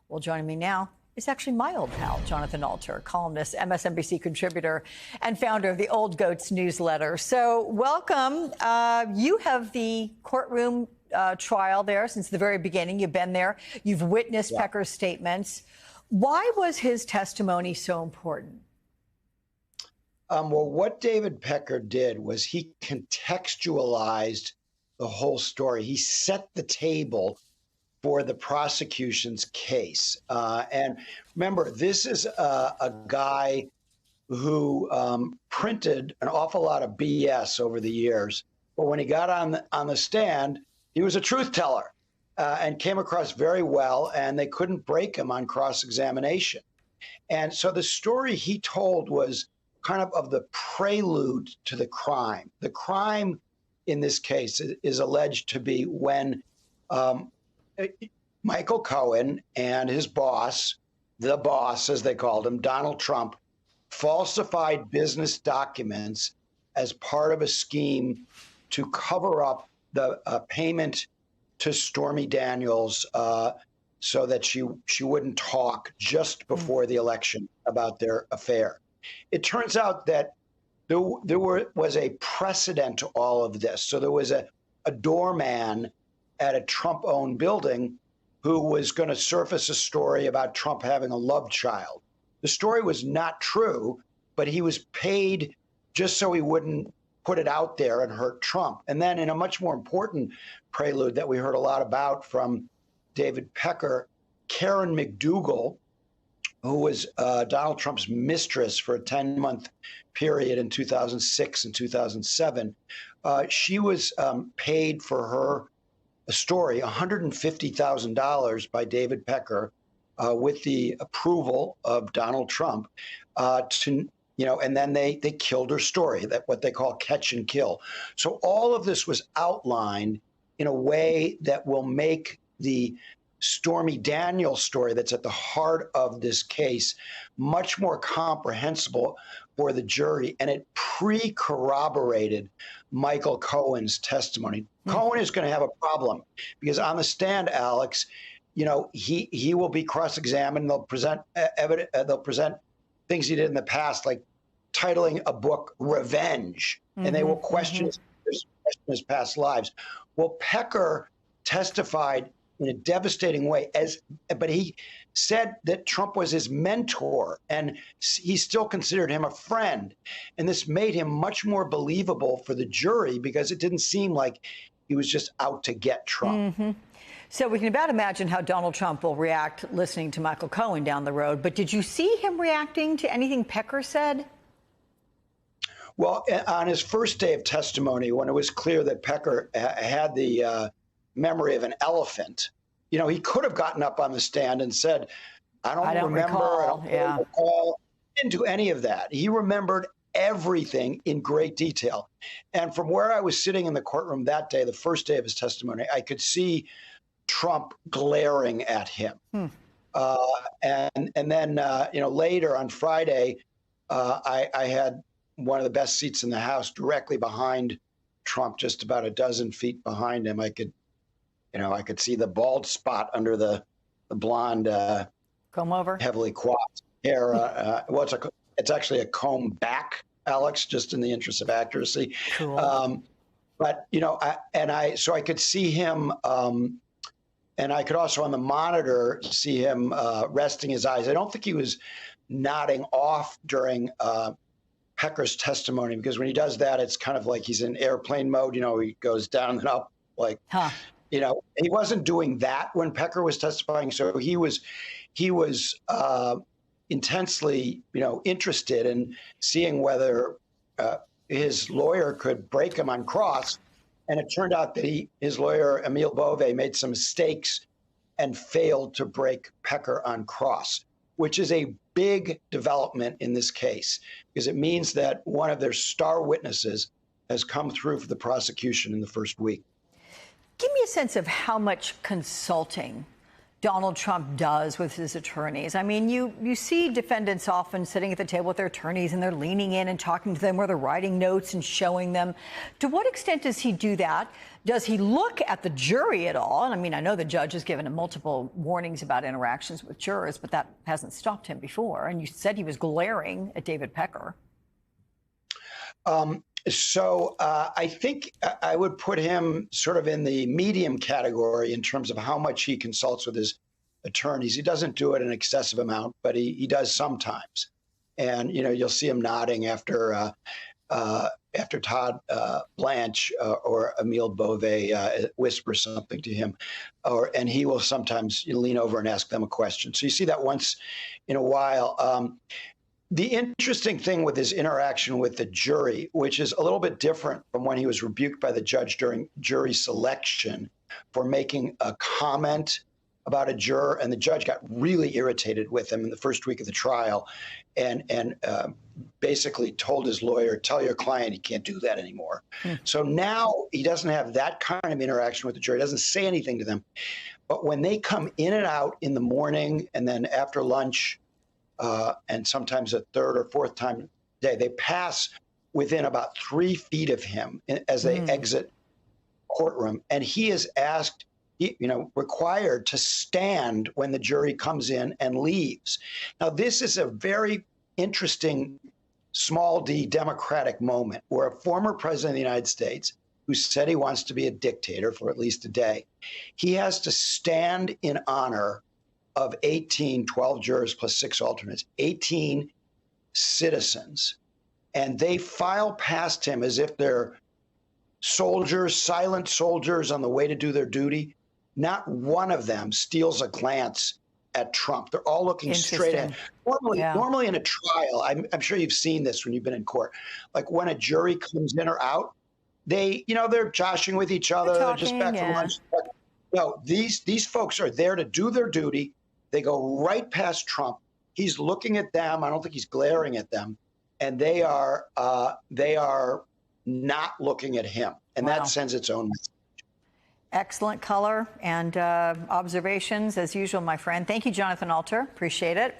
Well, joining me now is actually my old pal, Jonathan Alter, columnist, MSNBC contributor, and founder of the Old Goats newsletter. So welcome. You have the courtroom trial there since the very beginning. You've been there. You've witnessed Pecker's statements. Why was his testimony so important? Well, what David Pecker did was he contextualized the whole story. He set the table for the prosecution's case. And remember, this is a guy who printed an awful lot of BS over the years. But when he got on the stand, he was a truth teller and came across very well, and they couldn't break him on cross-examination. And so the story he told was kind of the prelude to the crime. The crime in this case is alleged to be when Michael Cohen and his boss, the boss as they called him, Donald Trump, falsified business documents as part of a scheme to cover up the payment to Stormy Daniels so that she wouldn't talk just before the election about their affair. It turns out that there was a precedent to all of this. So there was a doorman at a Trump-owned building who was going to surface a story about Trump having a love child. The story was not true, but he was paid just so he wouldn't put it out there and hurt Trump. And then in a much more important prelude that we heard a lot about from David Pecker, Karen McDougal, who was Donald Trump's mistress for a 10-month period in 2006 and 2007, she was paid for her story, $150,000 by David Pecker, with the approval of Donald Trump, and then they killed her story, that what they call catch and kill. So all of this was outlined in a way that will make the Stormy Daniels story that's at the heart of this case much more comprehensible for the jury, and it pre-corroborated Michael Cohen's testimony. Cohen is going to have a problem because on the stand, Alex, he will be cross-examined. They'll present evidence. They'll present things he did in the past, like titling a book "Revenge," and they will question his past lives. Well, Pecker testified in a devastating way, but he said that Trump was his mentor and he still considered him a friend. And this made him much more believable for the jury because it didn't seem like he was just out to get Trump. So we can about imagine how Donald Trump will react listening to Michael Cohen down the road. But did you see him reacting to anything Pecker said? Well, on his first day of testimony, when it was clear that Pecker had the memory of an elephant, he could have gotten up on the stand and said, I don't remember. Recall. I don't recall. He didn't do any of that. He remembered everything in great detail. And from where I was sitting in the courtroom that day, the first day of his testimony, I could see Trump glaring at him. And then, later on Friday, I had one of the best seats in the House directly behind Trump, just about a dozen feet behind him. I could see the bald spot under the blonde, comb over, heavily coiffed hair. Well, it's actually a comb back, Alex, just in the interest of accuracy. Cool. So I could see him, and I could also on the monitor see him resting his eyes. I don't think he was nodding off during Pecker's testimony, because when he does that, it's kind of like he's in airplane mode. He goes down and up, like, he wasn't doing that when Pecker was testifying. So he was intensely, interested in seeing whether his lawyer could break him on cross. And it turned out that his lawyer, Emile Bove, made some mistakes and failed to break Pecker on cross, which is a big development in this case, because it means that one of their star witnesses has come through for the prosecution in the first week. Give me a sense of how much consulting Donald Trump does with his attorneys. I mean, you see defendants often sitting at the table with their attorneys and they're leaning in and talking to them, or they're writing notes and showing them. To what extent does he do that? Does he look at the jury at all? And I mean, I know the judge has given him multiple warnings about interactions with jurors, but that hasn't stopped him before. And you said he was glaring at David Pecker. I think I would put him sort of in the medium category in terms of how much he consults with his attorneys. He doesn't do it an excessive amount, but he does sometimes. And, you know, you'll see him nodding after Todd Blanche or Emile Beauvais whispers something to him, and he will sometimes lean over and ask them a question. So you see that once in a while. The interesting thing with his interaction with the jury, which is a little bit different from when he was rebuked by the judge during jury selection for making a comment about a juror, and the judge got really irritated with him in the first week of the trial, and basically told his lawyer, "Tell your client he can't do that anymore." So now he doesn't have that kind of interaction with the jury. He doesn't say anything to them. But when they come in and out in the morning and then after lunch, and sometimes a third or fourth time a day, they pass within about 3 feet of him as they exit courtroom. And he is required to stand when the jury comes in and leaves. Now, this is a very interesting small d democratic moment where a former president of the United States, who said he wants to be a dictator for at least a day, he has to stand in honor of 12 jurors plus 6 alternates, 18 citizens. And they file past him as if they're soldiers, silent soldiers on the way to do their duty. Not one of them steals a glance at Trump. They're all looking straight ahead. Normally in a trial, I'm sure you've seen this when you've been in court, like when a jury comes in or out, they're joshing with each other. They're just back from lunch. No, these folks are there to do their duty. They go right past Trump. He's looking at them. I don't think he's glaring at them, and they are not looking at him, and that sends its own message. Excellent color and observations as usual, my friend. Thank you, Jonathan Alter. Appreciate it.